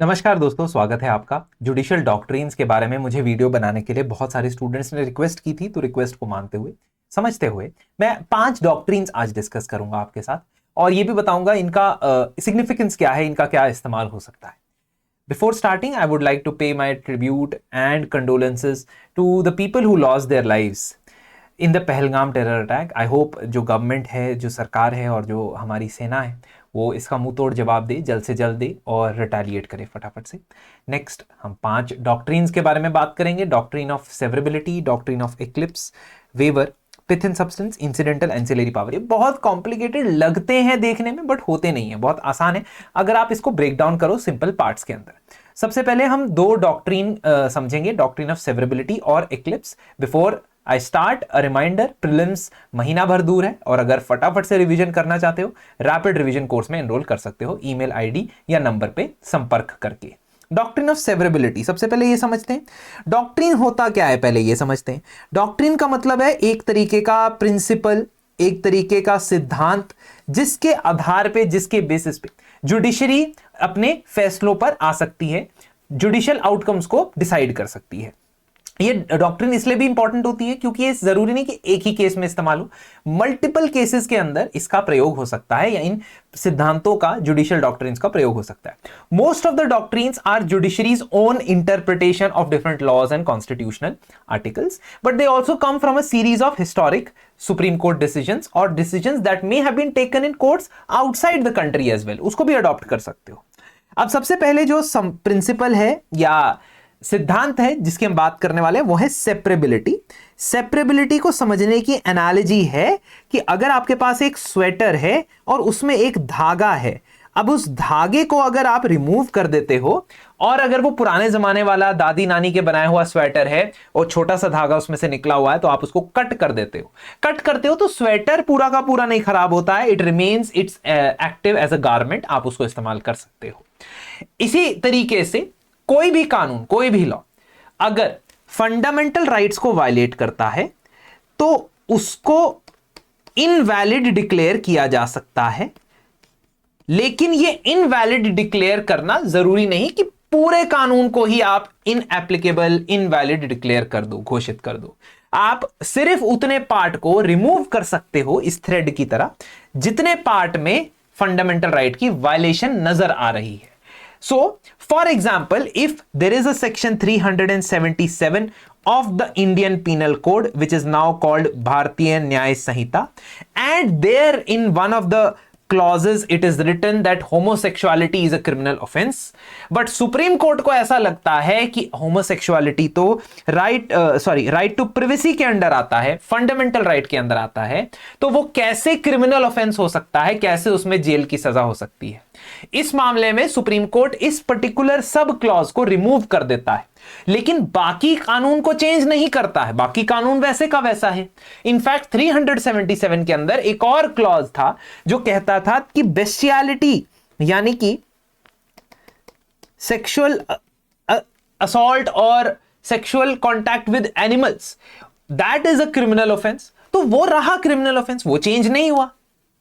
नमस्कार दोस्तों, स्वागत है आपका। जुडिशियल डॉक्ट्रिन्स के बारे में मुझे वीडियो बनाने के लिए बहुत सारे स्टूडेंट्स ने रिक्वेस्ट की थी, तो रिक्वेस्ट को मानते हुए, समझते हुए मैं 5 डॉक्ट्रिन्स आज डिस्कस करूंगा आपके साथ और ये भी बताऊंगा इनका सिग्निफिकेंस क्या है, इनका क्या इस्तेमाल हो सकता है। Before starting I would like to pay my tribute and condolences to the people who lost their lives in the Pahalgam terror attack. I hope जो गवर्नमेंट है, जो सरकार है और जो हमारी सेना है वो इसका मुंह तोड़ जवाब दे, जल्द से जल्द दे और रिटेलिएट करे फटाफट से। नेक्स्ट हम 5 डॉक्ट्रिन्स के बारे में बात करेंगे। Doctrine of severability, doctrine of eclipse, waiver, pith in substance, incidental ancillary power. ये बहुत कॉम्प्लिकेटेड लगते हैं देखने में बट होते नहीं है, बहुत आसान है अगर आप इसको ब्रेक डाउन करो सिंपल पार्ट्स के अंदर। सबसे पहले हम 2 डॉक्ट्रिन समझेंगे, डॉक्ट्रिन ऑफ सेवरेबिलिटी और eclipse. Before I start a reminder, prelims महीना भर दूर है और अगर फटाफट से रिवीजन करना चाहते हो रैपिड रिवीजन कोर्स में एनरोल कर सकते हो ईमेल आईडी या नंबर पे संपर्क करके। डॉक्ट्रिन ऑफ सेवरेबिलिटी सबसे पहले ये समझते हैं, डॉक्ट्रिन होता क्या है पहले ये समझते हैं। डॉक्ट्रिन का मतलब है एक तरीके का प्रिंसिपल, एक तरीके का सिद्धांत जिसके आधार पे, जिसके बेसिस पे जुडिशरी अपने फैसलों पर आ सकती है, जुडिशियल आउटकम्स को डिसाइड कर सकती है। ये डॉक्ट्रिन इसलिए भी इंपॉर्टेंट होती है क्योंकि ये जरूरी नहीं कि एक ही केस में इस्तेमाल हो, मल्टीपल केसेस के अंदर इसका प्रयोग हो सकता है या इन सिद्धांतों का, जुडिशियल डॉक्ट्रिन्स का प्रयोग हो सकता है। Most of the doctrines are judiciary's own interpretation of different laws and constitutional articles, but they also come from a series of historic Supreme Court decisions और decisions that may have been taken in courts outside the country as well, उसको भी adopt कर सकते हो। अब सबसे पहले जो प्रिंसिपल है या सिद्धांत है जिसकी हम बात करने वाले हैं वो है सेपरेबिलिटी। सेपरेबिलिटी को समझने की एनालॉजी है कि अगर आपके पास एक स्वेटर है और उसमें एक धागा है, अब उस धागे को अगर आप रिमूव कर देते हो और अगर वो पुराने जमाने वाला दादी नानी के बनाया हुआ स्वेटर है और छोटा सा धागा उसमें से निकला हुआ है तो आप उसको कट कर देते हो, कट करते हो तो स्वेटर पूरा का पूरा नहीं खराब होता है, it remains it's active as a garment, आप उसको इस्तेमाल कर सकते हो। इसी तरीके से कोई भी कानून, कोई भी लॉ अगर फंडामेंटल राइट्स को वायलेट करता है तो उसको इनवैलिड डिक्लेयर किया जा सकता है, लेकिन यह इनवैलिड डिक्लेयर करना जरूरी नहीं कि पूरे कानून को ही आप इनएप्लीकेबल, इनवैलिड डिक्लेयर कर दो, घोषित कर दो। आप सिर्फ उतने पार्ट को रिमूव कर सकते हो इस थ्रेड की तरह जितने पार्ट में फंडामेंटल राइट की वायलेशन नजर आ रही है। So, for example, if there is a section 377 of the Indian Penal Code, which is now called Bharatiya Nyaya Sanhita, and there in one of the clauses it is written that homosexuality is a criminal offense, but Supreme Court को ऐसा लगता है कि homosexuality तो right to privacy के under आता है, fundamental right के अंदर आता है, तो वो कैसे criminal offense हो सकता है, कैसे उसमें जेल की सजा हो सकती है। इस मामले में सुप्रीम कोर्ट इस पर्टिकुलर सब क्लॉज को रिमूव कर देता है, लेकिन बाकी कानून को चेंज नहीं करता है, बाकी कानून वैसे का वैसा है। इनफैक्ट 377 के अंदर एक और क्लॉज था जो कहता था कि बेस्टियलिटी यानी कि सेक्सुअल असॉल्ट और sexual contact with animals, that is a criminal offence, तो वो रहा क्रिमिनल ऑफेंस, वो चेंज नहीं हुआ,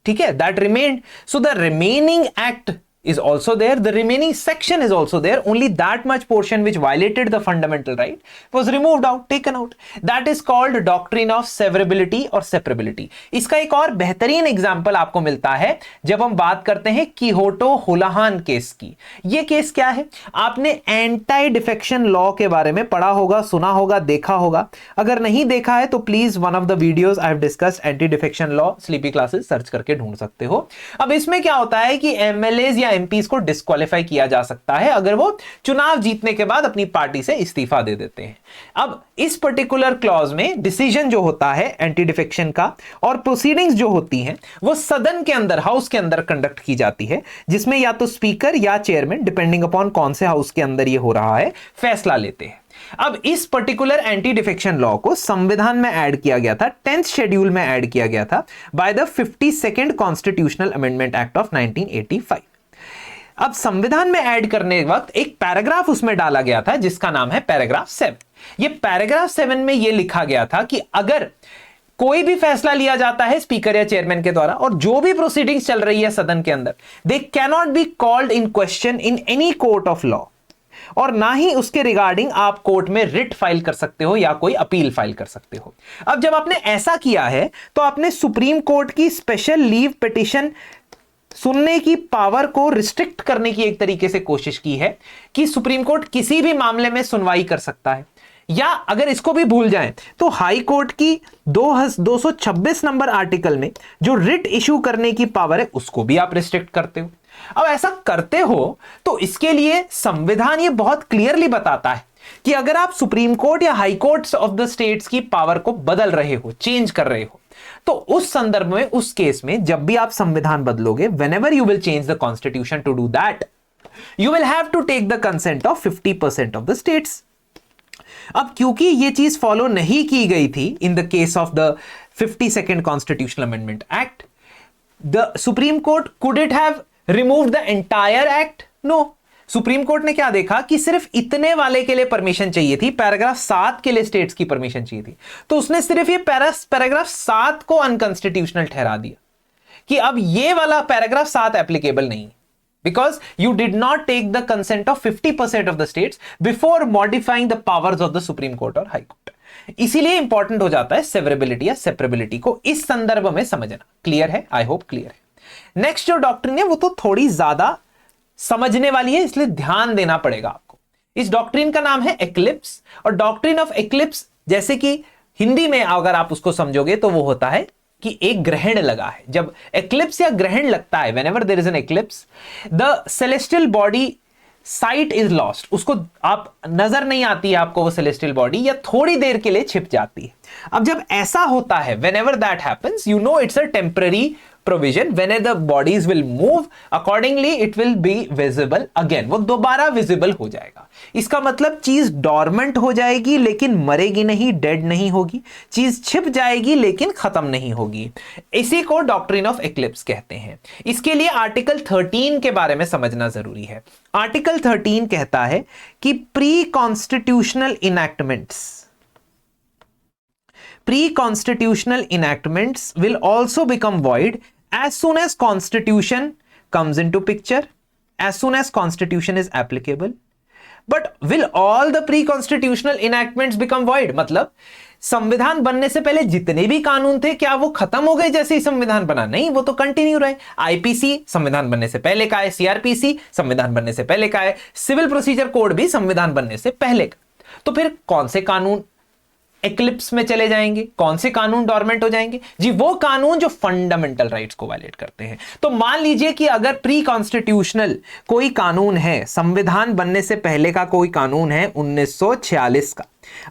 ठीक है, that remained. So the remaining act is also there, the remaining section is also there, only that much portion which violated the fundamental right was removed out, taken out. That is called doctrine of severability और separability. इसका एक और बेहतरीन example आपको मिलता है जब हम बात करते हैं किहोटो हुलाहान केस की। ये केस क्या है, आपने एंटी डिफेक्शन लॉ के बारे में पढ़ा होगा, सुना होगा, देखा होगा। अगर नहीं देखा है तो please one of the videos I have discussed anti defection law, sleepy classes search करके ढूंढ सकते हो। अब इसमें क्या होता है कि एमएलएज या एमपीज को डिस्क्वालीफाई किया जा सकता है अगर वो चुनाव जीतने के बाद अपनी पार्टी से इस्तीफा दे देते हैं। अब इस पर्टिकुलर क्लॉज में डिसीजन जो होता है एंटी डिफेक्शन का और प्रोसीडिंग्स जो होती हैं वो सदन के अंदर, हाउस के अंदर कंडक्ट की जाती है, जिसमें या तो स्पीकर या चेयरमैन, डिपेंडिंग अपॉन कौन से हाउस के अंदर ये हो रहा है, फैसला लेते हैं। अब इस पर्टिकुलर एंटी डिफेक्शन लॉ को संविधान में ऐड किया गया था, 10th शेड्यूल में ऐड किया गया था by the 52nd constitutional amendment act of 1985। अब संविधान में ऐड करने वक्त एक पैराग्राफ उसमें डाला गया था जिसका नाम है पैराग्राफ 7। ये पैराग्राफ 7 में यह लिखा गया था कि अगर कोई भी फैसला लिया जाता है स्पीकर या चेयरमैन के द्वारा, और जो भी प्रोसीडिंग्स चल रही है सदन के अंदर, they cannot be called in question in any court of law, और ना ही उसके रिगार्डिंग आप कोर्ट में रिट फाइल कर सकते हो या कोई अपील फाइल कर सकते हो। अब जब आपने ऐसा किया है तो आपने सुप्रीम कोर्ट की स्पेशल लीव पिटीशन सुनने की पावर को रिस्ट्रिक्ट करने की एक तरीके से कोशिश की है कि सुप्रीम कोर्ट किसी भी मामले में सुनवाई कर सकता है, या अगर इसको भी भूल जाएं तो हाई कोर्ट की 226 नंबर आर्टिकल में जो रिट इशू करने की पावर है उसको भी आप रिस्ट्रिक्ट करते हो। अब ऐसा करते हो तो इसके लिए संविधान ये बहुत क्लियरली बताता है कि अगर आप सुप्रीम कोर्ट या high courts of the states की पावर को बदल रहे हो, चेंज कर रहे हो, तो उस संदर्भ में, उस केस में जब भी आप संविधान बदलोगे, whenever you will change the constitution to do that, you will have to take the consent of 50% of the states. अब क्योंकि ये चीज फॉलो नहीं की गई थी in the case of the 52nd constitutional amendment act, the supreme court could it have removed the entire act? No. Supreme court ने क्या देखा कि सिर्फ इतने वाले के लिए परमिशन चाहिए थी, पैराग्राफ 7 के लिए स्टेट्स की परमिशन चाहिए थी, तो उसने सिर्फ ये पैराग्राफ 7 को अनकॉन्स्टिट्यूशनल ठहरा दिया कि अब ये वाला पैराग्राफ 7 एप्लीकेबल नहीं, because you did not take the consent of 50% of the states before modifying the powers of the Supreme Court or High Court. इसीलिए इंपॉर्टेंट हो जाता है सेवरेबिलिटी या सेपरेबिलिटी को इस संदर्भ में समझना। क्लियर है? आई होप क्लियर है। नेक्स्ट जो डॉक्ट्रिन है वो तो थोड़ी ज्यादा समझने वाली है, इसलिए ध्यान देना पड़ेगा आपको। इस डॉक्ट्रिन का नाम है एक्लिप्स, और डॉक्ट्रिन ऑफ एक्लिप्स जैसे कि हिंदी में अगर आप उसको समझोगे तो वो होता है कि एक ग्रहण लगा है। जब एक्लिप्स या ग्रहण लगता है, whenever there is an eclipse, the celestial body sight is lost, उसको आप नजर नहीं आती है आपको वो सेलेस्टियल बॉडी, या थोड़ी देर के लिए छिप जाती है। अब जब ऐसा होता है, whenever that happens, you know it's a temporary provision, whenever the bodies will move accordingly it will be visible again, वो दोबारा विजिबल हो जाएगा। इसका मतलब चीज डॉर्मेंट हो जाएगी लेकिन मरेगी नहीं, डेड नहीं होगी, चीज छिप जाएगी लेकिन खत्म नहीं होगी। इसी को डॉक्ट्रिन ऑफ एक्लिप्स कहते हैं। इसके लिए आर्टिकल 13 के बारे में समझना जरूरी है। आर्टिकल 13 कहता है कि pre constitutional enactments will also become void as soon as constitution comes into picture, as soon as constitution is applicable. But will all the pre-constitutional enactments become void? मतलब संविधान बनने से पहले जितने भी कानून थे क्या वो खत्म हो गए जैसे ही संविधान बना? नहीं, वो तो कंटिन्यू रहे। आईपीसी संविधान बनने से पहले का है, सीआरपीसी संविधान बनने से पहले का है, सिविल प्रोसीजर कोड भी संविधान बनने से पहले का। तो फिर कौन से कानून एक्लिप्स में चले जाएंगे, कौन से कानून डॉर्मेंट हो जाएंगे? जी वो कानून जो फंडामेंटल राइट्स को वायलेट करते हैं। तो मान लीजिए कि अगर प्री कॉन्स्टिट्यूशनल कोई कानून है, संविधान बनने से पहले का कोई कानून है 1946 का।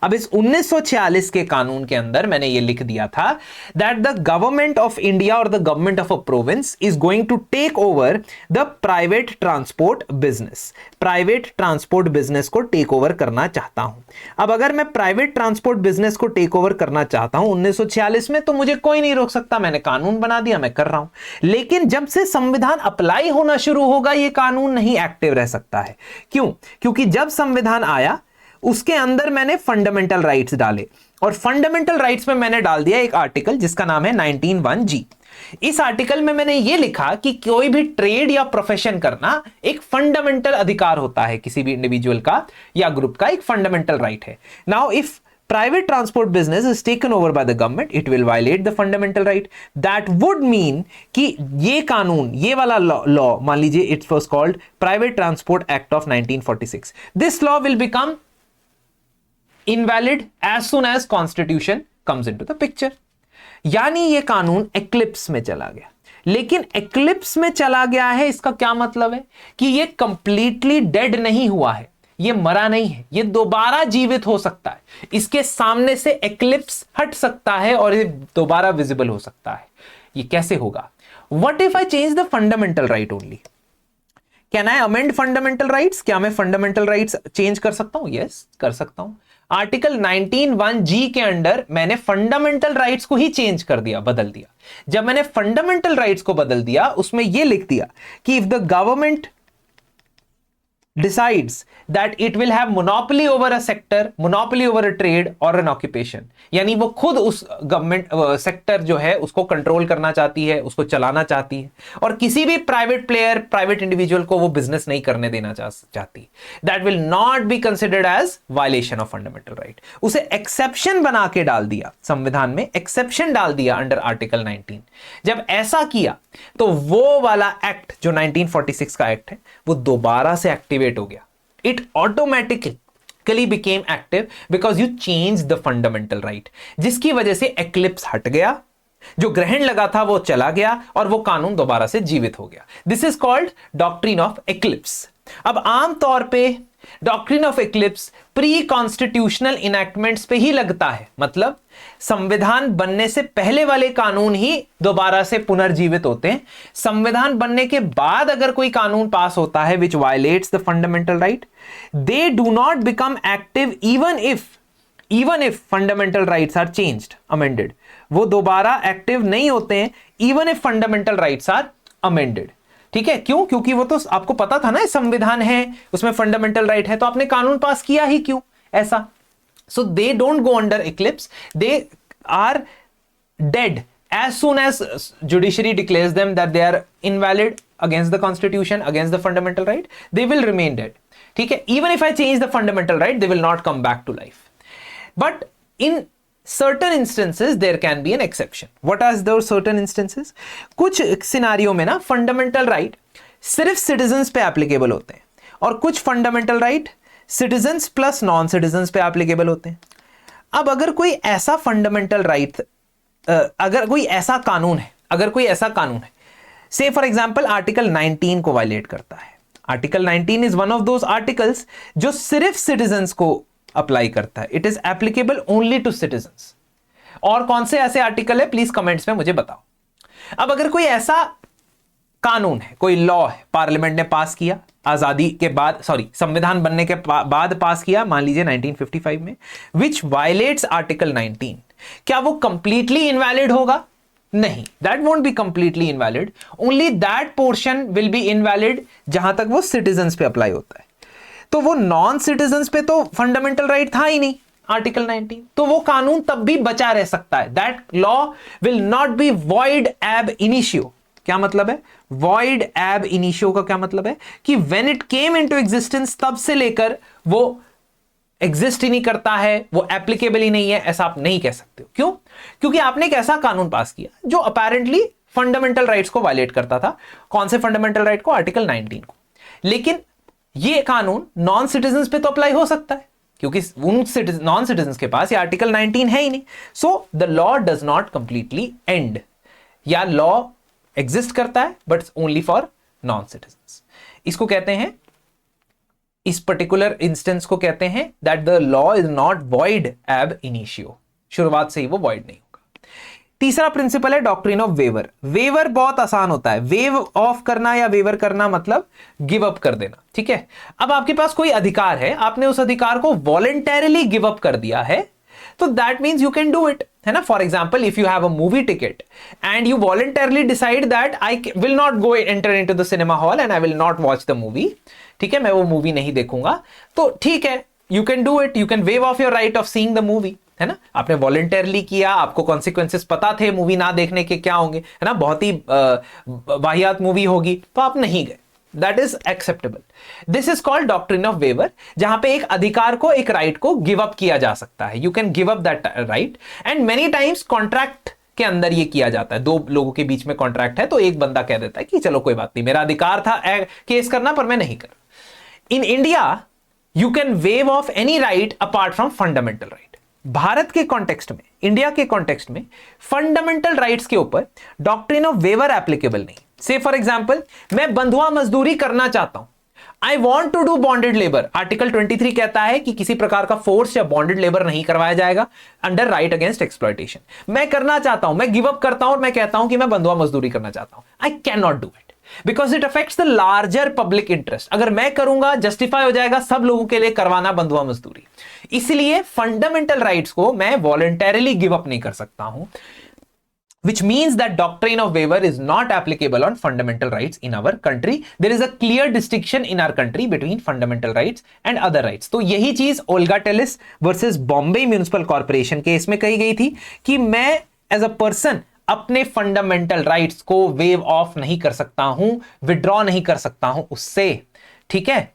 अब इस 1946 के कानून के अंदर मैंने ये लिख दिया था that the government of India और the government of a province is going to take over the private transport business. Private transport business को टेक ओवर करना चाहता हूं। अब अगर मैं प्राइवेट ट्रांसपोर्ट बिजनेस को टेक ओवर करना चाहता हूं 1946 में, तो मुझे कोई नहीं रोक सकता। मैंने कानून बना दिया, मैं कर रहा हूं। लेकिन जब से संविधान अप्लाई होना शुरू होगा ये कानून नहीं एक्टिव रह सकता है। क्यों? क्योंकि जब संविधान आया उसके अंदर मैंने फंडामेंटल राइट्स डाले, और फंडामेंटल राइट्स में मैंने डाल दिया एक आर्टिकल जिसका नाम है 19(1)(g। इस आर्टिकल में मैंने ये लिखा कि कोई भी ट्रेड या प्रोफेशन करना एक फंडामेंटल अधिकार होता है, किसी भी इंडिविजुअल का या ग्रुप का एक फंडामेंटल राइट है। Now if private transport business is taken over by the government, it will violate the fundamental right. That would mean कि ये कानून, ये वाला law, मान लीजिए it was called Private Transport Act of 1946. This law will become invalid as soon as constitution comes into the picture. यानी ये कानून एक्लिप्स में चला गया। लेकिन एक्लिप्स में चला गया है, इसका क्या मतलब है कि ये कंप्लीटली डेड नहीं हुआ है, ये मरा नहीं है, ये दोबारा जीवित हो सकता है। इसके सामने से एक्लिप्स हट सकता है और ये दोबारा विजिबल हो सकता है। ये कैसे होगा? What if I change the fundamental right only? Can I amend fundamental rights? क्या मैं फंडामेंटल राइट्स चेंज कर सकता हूं? यस, कर सकता हूं। आर्टिकल 19(1)(g के अंडर मैंने फंडामेंटल राइट्स को ही चेंज कर दिया, बदल दिया। जब मैंने फंडामेंटल राइट्स को बदल दिया उसमें यह लिख दिया कि if the government decides that it will have monopoly over a sector, monopoly over a trade or an occupation, यानी वो खुद उस गवर्नमेंट सेक्टर जो है उसको कंट्रोल करना चाहती है, उसको चलाना चाहती है, और किसी भी प्राइवेट प्लेयर, प्राइवेट इंडिविजुअल को वो बिजनेस नहीं करने देना चाहती, that will not be considered as violation of fundamental right. उसे एक्सेप्शन बना के डाल दिया, संविधान में एक्सेप्शन डाल दिया अंडर आर्टिकल 19। जब ऐसा किया तो वो वाला एक्ट जो 1946 का एक्ट है वो दोबारा से एक्टिवेट हो गया। It automatically became active because you change the fundamental right, जिसकी वजह से एक्लिप्स हट गया, जो ग्रहण लगा था वो चला गया और वो कानून दोबारा से जीवित हो गया। This is called doctrine of eclipse. अब आमतौर पे doctrine of eclipse pre constitutional enactments पे ही लगता है, मतलब संविधान बनने से पहले वाले कानून ही दोबारा से पुनर्जीवित होते हैं। संविधान बनने के बाद अगर कोई कानून पास होता है which violates the fundamental right, they do not become active even if fundamental rights are changed, amended. वो दोबारा एक्टिव नहीं होते हैं even if fundamental rights are amended. ठीक है, क्यों? क्योंकि वो तो आपको पता था ना, संविधान है, उसमें फंडामेंटल राइट है, तो आपने कानून पास किया ही क्यों ऐसा। So they don't go under eclipse, they are dead as soon as judiciary declares them that they are invalid against the constitution, against the fundamental right, they will remain dead. ठीक है, even if I change the fundamental right, they will not come back to life. But in certain instances there can be an exception. What are those certain instances? कुछ सिनारियों में ना fundamental right सिर्फ citizens पे applicable होते हैं और कुछ fundamental right citizens plus non citizens पे एप्लीकेबल होते हैं। अब अगर कोई ऐसा फंडामेंटल राइट, अगर कोई ऐसा कानून है, से फॉर एग्जांपल आर्टिकल 19 को वायलेट करता है। Article 19 is one of those articles जो सिर्फ सिटीजन्स को अप्लाई करता है। It is applicable only to citizens. और कौन से ऐसे आर्टिकल है प्लीज कमेंट्स में मुझे बताओ। अब अगर कोई ऐसा कानून है, कोई लॉ है, पार्लियामेंट ने पास किया आजादी के बाद, संविधान बनने के बाद पास किया, मान लीजिए 1955 में, विच वायलेट्स आर्टिकल 19, क्या वो कंप्लीटली इनवैलिड होगा? नहीं, that won't be completely invalid, only that portion will be invalid जहां तक वो सिटीजन्स पे अप्लाई होता है। तो वो नॉन सिटीजन्स पे तो फंडामेंटल राइट था ही नहीं आर्टिकल 19, तो वो कानून तब भी बचा रह सकता है। That law will not be void एब इनिशियो। क्या मतलब है वॉइड एब इनिशियो का? क्या मतलब है कि when it came into existence तब से लेकर वो एग्जिस्ट ही नहीं करता है, वो एप्लीकेबल ही नहीं है, ऐसा आप नहीं कह सकते हो। क्यों? क्योंकि आपने एक ऐसा कानून पास किया जो अपेरेंटली फंडामेंटल राइट्स को वायलेट करता था। कौन से फंडामेंटल राइट को? आर्टिकल 19 को। लेकिन ये कानून नॉन सिटीजन्स पे तो अप्लाई हो सकता है क्योंकि उन नॉन सिटीजन्स के पास ये आर्टिकल 19 है ही नहीं। So the law does not completely and, या लॉ एग्जिस्ट करता है but only for non citizens. इसको कहते हैं, इस पर्टिकुलर इंस्टेंस को कहते हैं that the law is not void एब इनिशियो। शुरुआत से ही वो वॉइड नहीं होगा। तीसरा प्रिंसिपल है डॉक्ट्रिन ऑफ वेवर। वेवर बहुत आसान होता है, वेव ऑफ करना या वेवर करना मतलब गिव अप कर देना। ठीक है, अब आपके पास कोई अधिकार है, आपने उस अधिकार को वॉलंटरीली गिव अप कर दिया है, तो that means you can do it, है ना। For example, if you have a movie ticket and you voluntarily decide that I will not go enter into the cinema hall and I will not watch the movie, ठीक है, मैं वो movie नहीं देखूंगा, तो ठीक है, you can do it, you can wave of your right of seeing the movie, है ना। आपने वॉलंटरली किया, आपको कॉन्सिक्वेंसेस पता थे मूवी ना देखने के क्या होंगे, है ना, बहुत ही वाहियात मूवी होगी, तो आप नहीं गए, that is acceptable. This is called doctrine of waiver, जहां पे एक अधिकार को, एक राइट को गिव अप किया जा सकता है। You can give up that right, and many times contract के अंदर ये किया जाता है। दो लोगों के बीच में कॉन्ट्रैक्ट है, तो एक बंदा कह देता है कि चलो कोई बात नहीं, मेरा अधिकार था केस करना पर मैं नहीं कर। In India you can wave of any right apart from fundamental right. Bharat के कॉन्टेक्स्ट में, इंडिया के कॉन्टेक्स्ट में फंडामेंटल राइट्स के ऊपर डॉक्ट्रिन ऑफ वेवर एप्लीकेबल नहीं। से फॉर एग्जाम्पल, मैं बंधुआ मजदूरी करना चाहता हूं, I want to do bonded labour. Article 23 कहता है कि किसी प्रकार का फोर्स या बॉन्डेड लेबर नहीं करवाया जाएगा अंडर राइट अगेंस्ट एक्सप्लॉयटेशन। मैं करना चाहता हूं, मैं गिव अप करता हूं और मैं कहता हूं कि मैं बंधुआ मजदूरी करना चाहता हूं, I can not do it because it affects the larger public interest. अगर मैं करूंगा, जस्टिफाई हो जाएगा सब लोगों के लिए करवाना बंधुआ मजदूरी, इसलिए फंडामेंटल राइट्स को मैं वॉलंटरीली गिव अप नहीं कर सकता हूं। which means that doctrine of waiver is not applicable on fundamental rights in our country. There is a clear distinction in our country between fundamental rights and other rights. तो यही चीज Olga Tellis versus Bombay municipal corporation case में कही गई थी कि मैं as a person अपने फंडामेंटल राइट्स को वेव ऑफ नहीं कर सकता हूं, विड्रॉ नहीं कर सकता हूं उससे, ठीक है।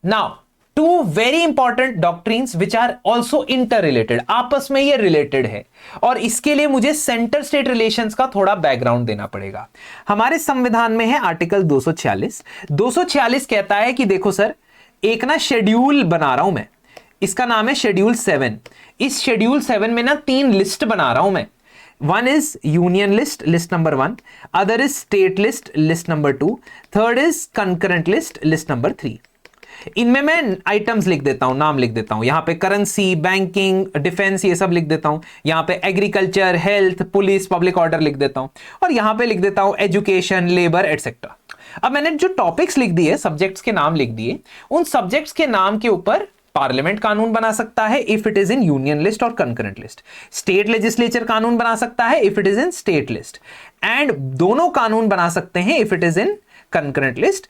Now two very important doctrines which are also inter related, आपस में ये रिलेटेड है, और इसके लिए मुझे सेंटर स्टेट रिलेशंस का थोड़ा बैकग्राउंड देना पड़ेगा। हमारे संविधान में है आर्टिकल 246 कहता है कि देखो सर, एक ना शेड्यूल बना रहा हूं मैं, इसका नाम है शेड्यूल 7। इस शेड्यूल 7 में ना 3 लिस्ट बना रहा हूं मैं। One is union list, list number 1. Other is state list, list number 2. Third is concurrent list, list number 3. इनमें मैं आइटम्स लिख देता हूं, नाम लिख देता हूं। यहां पे करेंसी, बैंकिंग, डिफेंस, ये सब लिख देता हूं। यहां पे agriculture, health, police, public order लिख देता हूं, और यहां पे लिख देता हूं एजुकेशन, लेबर, एटसेट्रा। अब मैंने जो टॉपिक्स लिख दिए, सब्जेक्ट्स के नाम लिख दिए, उन सब्जेक्ट्स के नाम के ऊपर पार्लियामेंट कानून बना सकता है if it is in union list और कंकरेंट लिस्ट। स्टेट लेजिस्लेचर कानून बना सकता है if it is in state list, and दोनों कानून बना सकते हैं if it is in concurrent list.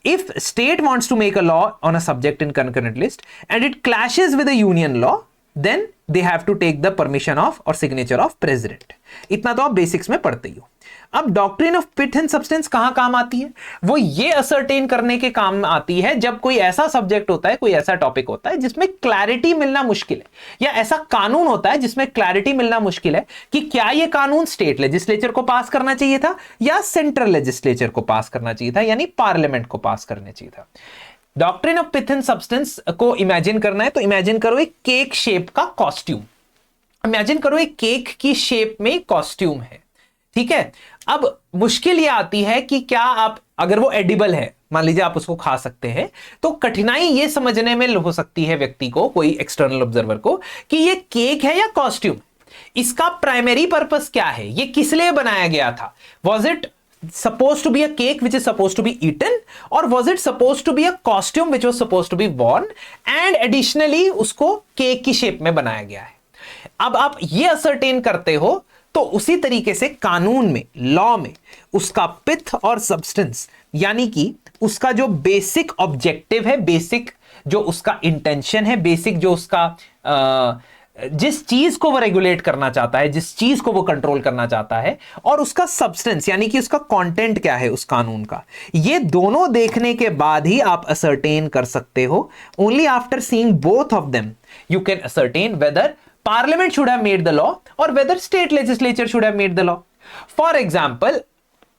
If state wants to make a law on a subject in concurrent list and it clashes with a union law, then they have to take the permission of or signature of president. इतना तो आप basics में पढ़ते ही हो। अब doctrine of pith and substance कहां काम आती है? वो ये असर्टेन करने के काम आती है जब कोई ऐसा सब्जेक्ट होता है, कोई ऐसा टॉपिक होता है जिसमें क्लैरिटी मिलना मुश्किल है, या ऐसा कानून होता है जिसमें क्लैरिटी मिलना मुश्किल है कि क्या ये कानून स्टेट लेजिस्लेचर को पास करना चाहिए था या सेंट्रल लेजिस्लेचर को पास करना चाहिए था, यानी पार्लियामेंट को पास करना चाहिए था। Doctrine of pith and substance को इमेजिन करना है तो इमेजिन करो एक केक शेप का कॉस्ट्यूम। इमेजिन करो एक केक की शेप में कॉस्ट्यूम है, ठीक है। अब मुश्किल यह आती है कि क्या आप, अगर वो एडिबल है, मान लीजिए आप उसको खा सकते हैं, तो कठिनाई ये समझने में हो सकती है व्यक्ति को, कोई एक्सटर्नल ऑब्जर्वर को, कि ये केक है या कॉस्ट्यूम। इसका प्राइमरी पर्पस क्या है, ये किस लिए बनाया गया था? Was it supposed to be a cake which is supposed to be eaten, or was it supposed to be a costume which was supposed to be worn and additionally उसको cake की शेप में बनाया गया है? अब आप ये ascertain करते हो तो उसी तरीके से कानून में, लॉ में, उसका पिथ और सब्सटेंस, यानी कि उसका जो बेसिक ऑब्जेक्टिव है, बेसिक जो उसका इंटेंशन है, बेसिक जो उसका जिस चीज को वो रेगुलेट करना चाहता है, जिस चीज को वो कंट्रोल करना चाहता है, और उसका सब्सटेंस यानी कि उसका कंटेंट क्या है उस कानून का, ये दोनों देखने के बाद ही आप असर्टेन कर सकते हो। Only after seeing both of them you can ascertain whether Parliament should have made the law or whether state legislature should have made the law. For example,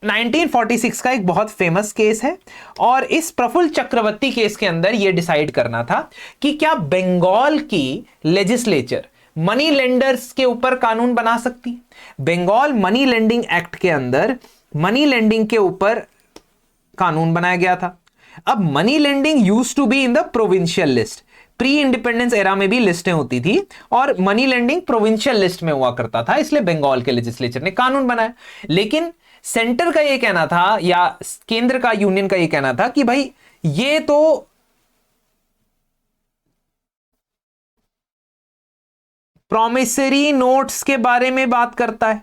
1946 का एक बहुत फेमस केस है, और इस प्रफुल्ल चक्रवर्ती केस के अंदर यह डिसाइड करना था कि क्या बंगाल की लेजिस्लेचर मनी लेंडर्स के ऊपर कानून बना सकती है। बंगाल मनी लेंडिंग एक्ट के अंदर मनी लेंडिंग के ऊपर कानून बनाया गया था। अब money lending used to be in the provincial list, pre independence era में भी लिस्टें होती थी और मनी लेंडिंग प्रोविंशियल लिस्ट में हुआ करता था, इसलिए बंगाल के लेजिस्लेचर ने कानून बनाया। लेकिन सेंटर का ये कहना था, या केंद्र का, यूनियन का ये कहना था कि भाई ये तो प्रोमिसरी नोट्स के बारे में बात करता है।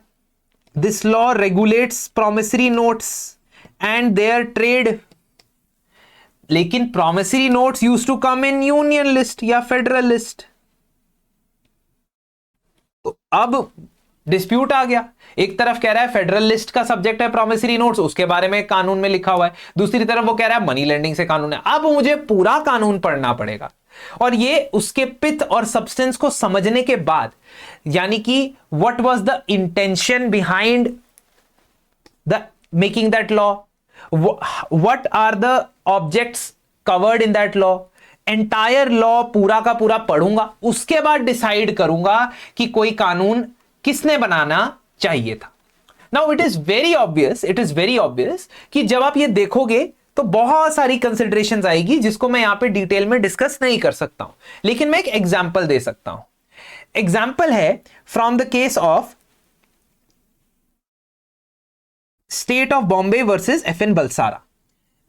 This law regulates promissory notes and their trade. लेकिन promissory notes used to come in union list या फेडरल लिस्ट। तो अब डिस्प्यूट आ गया, एक तरफ कह रहा है फेडरल लिस्ट का सब्जेक्ट है प्रॉमिसरी नोट्स, उसके बारे में कानून में लिखा हुआ है, दूसरी तरफ वो कह रहा है मनी लेंडिंग से कानून है। अब मुझे पूरा कानून पढ़ना पड़ेगा, और ये उसके पिथ और सब्सटेंस को समझने के बाद, यानी कि what was the intention behind the making that law, what are the objects covered in that law, entire law पूरा का पूरा पढ़ूंगा, उसके बाद डिसाइड करूंगा कि कोई कानून किसने बनाना चाहिए था। Now it is very obvious कि जब आप ये देखोगे तो बहुत सारी कंसिडरेशंस आएगी जिसको मैं यहां पे डिटेल में डिस्कस नहीं कर सकता हूं, लेकिन मैं एक एग्जांपल दे सकता हूं। एग्जांपल है from the case of state of Bombay versus FN Balsara.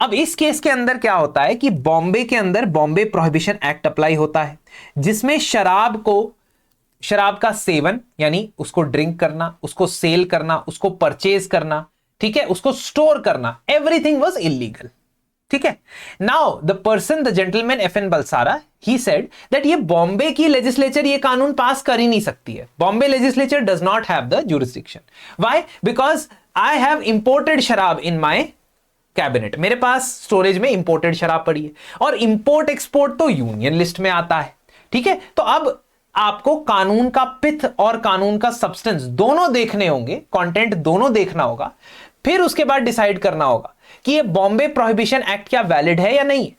अब इस केस के अंदर क्या होता है कि बॉम्बे के अंदर बॉम्बे प्रोहिबिशन एक्ट अप्लाई होता है, जिसमें शराब को शराब का सेवन यानी उसको ड्रिंक करना, उसको सेल करना, उसको परचेज करना, ठीक है, उसको स्टोर करना, एवरीथिंग वाज इलीगल। ठीक है, now the person, the gentleman FN Balsara, he said that ये बॉम्बे की लेजिस्लेचर ये कानून पास कर ही नहीं सकती है। Bombay legislature does not have the jurisdiction. Why? Because I have imported शराब इन माई कैबिनेट, मेरे पास स्टोरेज में इंपोर्टेड शराब पड़ी है, और इंपोर्ट एक्सपोर्ट तो यूनियन लिस्ट में आता है। ठीक है, तो अब आपको कानून का पिथ और कानून का सब्सटेंस दोनों देखने होंगे, कंटेंट दोनों देखना होगा, फिर उसके बाद डिसाइड करना होगा कि ये बॉम्बे प्रोहिबिशन एक्ट क्या वैलिड है या नहीं।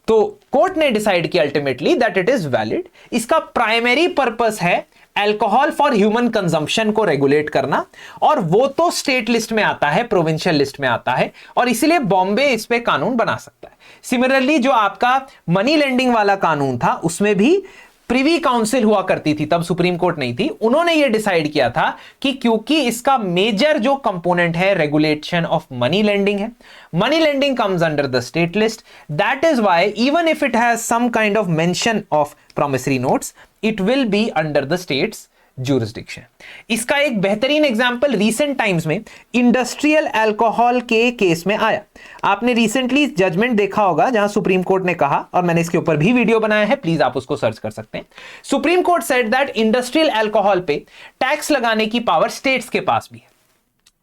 तो कोर्ट ने डिसाइड किया ultimately that it is valid. इसका प्राइमरी पर्पस है अल्कोहल फॉर ह्यूमन कंजम्पशन को रेगुलेट करना, और वो तो स्टेट लिस्ट में आता है, प्रोविंशियल लिस्ट में आता है, और इसलिए बॉम्बे इस पे कानून बना सकता है। सिमिलरली जो आपका मनी लेंडिंग वाला कानून था उसमें भी प्रिवी काउंसिल हुआ करती थी, तब सुप्रीम कोर्ट नहीं थी, उन्होंने यह डिसाइड किया था कि क्योंकि इसका मेजर जो कंपोनेंट है रेगुलेशन ऑफ मनी लेंडिंग है, money lending comes under the state list, that is why even if it has some kind of mention of promissory notes, it will be under the state's jurisdiction. इसका एक बेहतरीन example recent times में industrial alcohol के case में आया। आपने recently judgement देखा होगा जहां सुप्रीम कोर्ट ने कहा, और मैंने इसके ऊपर भी वीडियो बनाया है, प्लीज आप उसको सर्च कर सकते हैं। Supreme court said that industrial alcohol पे टैक्स लगाने की पावर स्टेट्स के पास भी है।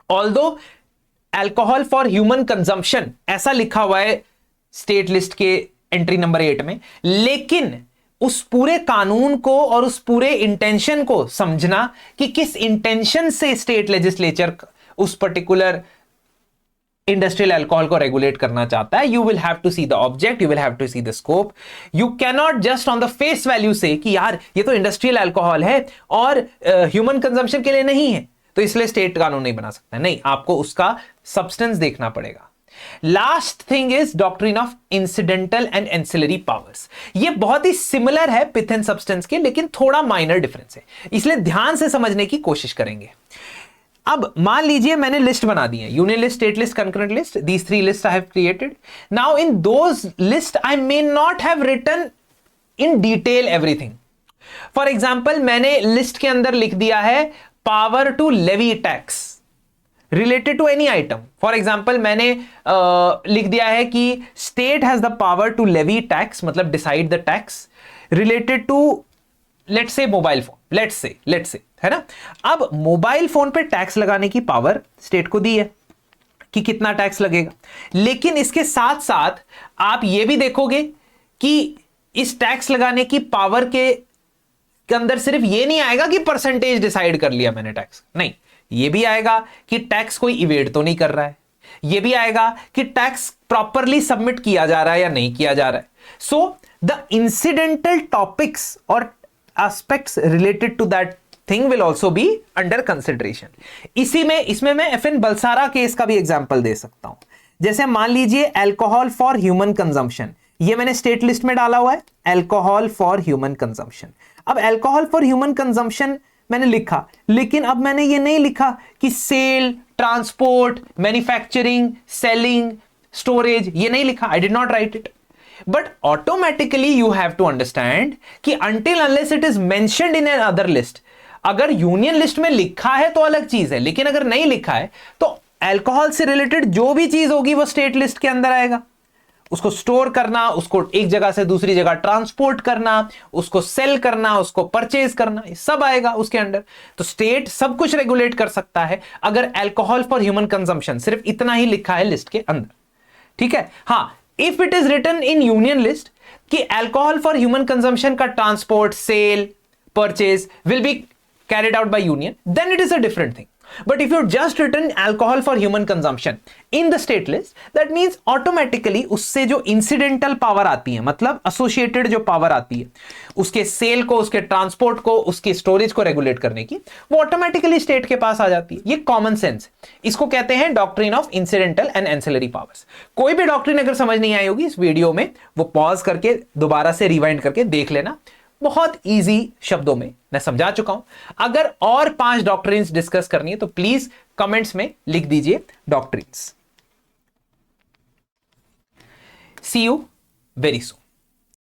Although alcohol for human consumption ऐसा लिखा हुआ है स्टेट लिस्ट के एंट्री नंबर 8 में, लेकिन उस पूरे कानून को और उस पूरे इंटेंशन को समझना कि किस इंटेंशन से स्टेट लेजिस्लेचर उस पर्टिकुलर इंडस्ट्रियल अल्कोहल को रेगुलेट करना चाहता है, you will have to see the object, you will have to see the scope. You can not just on the face value से कि यार ये तो इंडस्ट्रियल अल्कोहल है और ह्यूमन कंजम्पशन के लिए नहीं है, तो इसलिए स्टेट कानून नहीं बना सकता। नहीं, आपको उसका सब्सटेंस देखना पड़ेगा। Last thing is doctrine of incidental and ancillary powers. ये बहुत ही सिमिलर है पिथ एंड सब्सटेंस के, लेकिन थोड़ा माइनर डिफरेंस है, इसलिए ध्यान से समझने की कोशिश करेंगे। अब मान लीजिए मैंने लिस्ट बना दी है, union list, state list, concurrent list, these 3 list I have created. Now in those list I may not have written in detail everything. For example मैंने लिस्ट के अंदर लिख दिया है power to levy tax related to any item. For example, मैंने लिख दिया है कि state has the power to levy tax, मतलब decide the tax related to let's say mobile phone, let's say है ना। अब मोबाइल फोन पे टैक्स लगाने की पावर स्टेट को दी है कि कितना टैक्स लगेगा, लेकिन इसके साथ साथ आप ये भी देखोगे कि इस टैक्स लगाने की पावर के अंदर सिर्फ ये नहीं आएगा कि परसेंटेज डिसाइड कर लिया मैंने टैक्स, नहीं, ये भी आएगा कि टैक्स कोई इवेड तो नहीं कर रहा है, ये भी आएगा कि टैक्स प्रॉपरली सबमिट किया जा रहा है या नहीं किया जा रहा है। सो द इंसिडेंटल टॉपिक्स और aspects related to that thing will also be under consideration. इसमें मैं FN बलसारा केस का भी एग्जाम्पल दे सकता हूं। जैसे मान लीजिए अल्कोहल फॉर ह्यूमन कंजम्पशन, ये मैंने स्टेट लिस्ट में डाला हुआ है, अल्कोहल फॉर ह्यूमन कंजम्पशन। अब अल्कोहल फॉर ह्यूमन कंजम्पशन मैंने लिखा, लेकिन अब मैंने ये नहीं लिखा कि sale, transport, manufacturing, selling, storage, ये नहीं लिखा, I did not write it. But automatically you have to understand कि until unless it is mentioned in another list, अगर यूनियन लिस्ट में लिखा है तो अलग चीज है, लेकिन अगर नहीं लिखा है तो अल्कोहल से रिलेटेड जो भी चीज होगी वो स्टेट लिस्ट के अंदर आएगा। उसको स्टोर करना, उसको एक जगह से दूसरी जगह ट्रांसपोर्ट करना, उसको सेल करना, उसको परचेज करना, ये सब आएगा उसके अंडर। तो स्टेट सब कुछ रेगुलेट कर सकता है अगर अल्कोहल फॉर ह्यूमन कंजम्पशन सिर्फ इतना ही लिखा है लिस्ट के अंदर। ठीक है, हां, if it is written in union list कि अल्कोहल फॉर ह्यूमन कंजम्पशन का transport, sale, purchase will be carried out by union, then it is a different thing. But if you've just written alcohol for human consumption in the state list, that means automatically उससे जो incidental power आती है, मतलब associated जो power आती है, उसके cell को, उसके ट्रांसपोर्ट को, उसकी स्टोरेज को रेगुलेट करने की, वो ऑटोमेटिकली स्टेट के पास आ जाती है। ये कॉमन सेंस है, इसको कहते हैं doctrine of incidental and ancillary powers. कोई भी डॉक्ट्रिन अगर समझ नहीं आई होगी इस वीडियो में, वो पॉज करके दोबारा से रिवाइंड करके देख लेना, बहुत इजी शब्दों में मैं समझा चुका हूं। अगर और 5 डॉक्ट्रिन्स डिस्कस करनी है तो प्लीज कमेंट्स में लिख दीजिए doctrines. See you very soon.